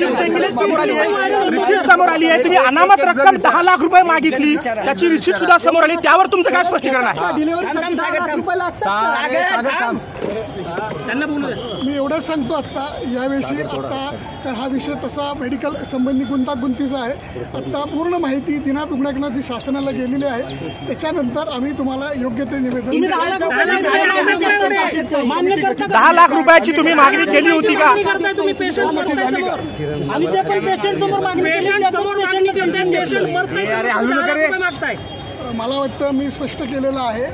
Receipt समोर आली आहे, तुम्ही अनामत रक्कम 10 लाख रुपये मागितली, त्याची रिसीट सुद्धा समोर आली, त्यावर तुमचं काय स्पष्टीकरण आहे? मी एवढंच सांगतो आता याविषयी, आता कारण हा विषय तसा मेडिकल संबंधी गुंतागुंतीचा आहे. आता पूर्ण माहिती दिनांक उघडण्याची शासनाला गेलेली आहे, त्याच्यानंतर आम्ही तुम्हाला योग्य ते निवेदन. 10 लाख रुपयाची तुम्ही मागणी केली होती का? मला वाटतं मी स्पष्ट केलेलं आहे.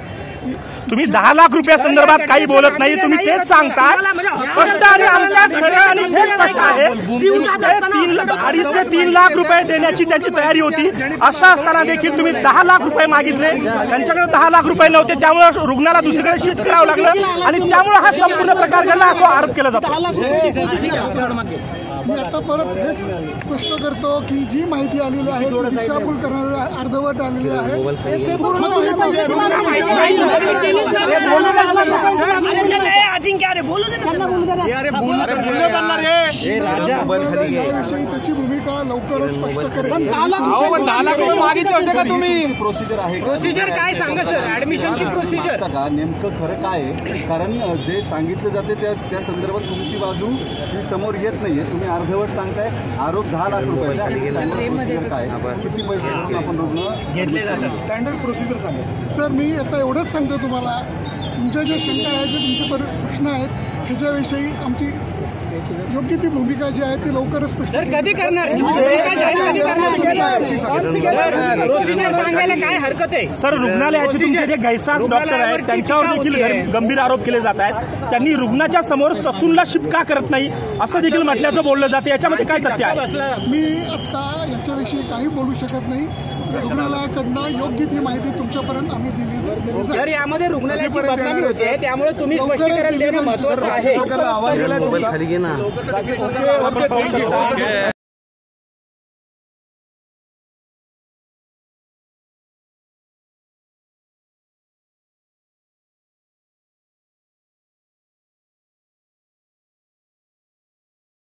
तुम्ही 10 लाख रुपया संदर्भात काही बोलत नाही, तुम्ही तेच सांगता स्पष्ट आणि आमच्या सरळ आणि थेट स्पष्ट आहे. 2.5 ते 3 लाख रुपये देण्याची त्यांची तयारी होती. असं असताना देखील तुम्ही 10 लाख रुपये मागितले, त्यांच्याकडे 10 लाख रुपये नव्हते, त्यामुळे रुग्णाला दुसरीकडे शिफ्ट करावं लागलं आणि त्यामुळे हा संपूर्ण प्रकार घडला असा आरोप केला जातो. मी आता परत हेच स्पष्ट करतो की जी माहिती आलेली आहे ती दिशाभूल करणारी अर्धवट आलेली आहे. याविषयी त्याची भूमिका लवकरच स्पष्ट करेल. 10 लाख रुपये मागितले होते का तुम्ही? प्रोसिजर आहे, प्रोसिजर काय सांगा सर, ऍडमिशनची प्रोसिजर का नेमकं खरं काय आहे? कारण जे सांगितलं जाते त्या संदर्भात तुमची बाजू ही समोर येत नाहीये. तुम्ही अर्धवट सांगताय. आरोप 10 लाख रुपयाचा. प्रोसिजर काय, किती पैसे आपण रुग्ण घेतले जातात? स्टँडर्ड प्रोसिजर सांगा सर. मी आता एवढंच सांगतो तुम्हाला, तुमच्या ज्या शंका आहेत, जे तुमचे प्रश्न आहेत ह्याच्याविषयी आमची योग्य ती भूमिका जी आहे ती लवकरच स्पष्ट. कधी करणार? सांगायला काय हरकत आहे? सर, रुग्णालयाचे तुमचे जे गैसास डॉक्टर आहेत त्यांच्यावर देखील गंभीर आरोप केले जात आहेत. त्यांनी रुग्णाच्या समोर ससूनला शिफ्ट का करत नाही असं देखील म्हटल्याचं बोललं जाते. याच्यामध्ये काय तथ्य आहे? मी आता याच्याविषयी काही बोलू शकत नाही. रुग्णालयाकडनं योग्य ती माहिती तुमच्यापर्यंत आम्ही दिली सर. यामध्ये रुग्णालयाची बदनामी होते, त्यामुळे तुम्ही स्पष्टीकरण देणं महत्त्वाचं आहे.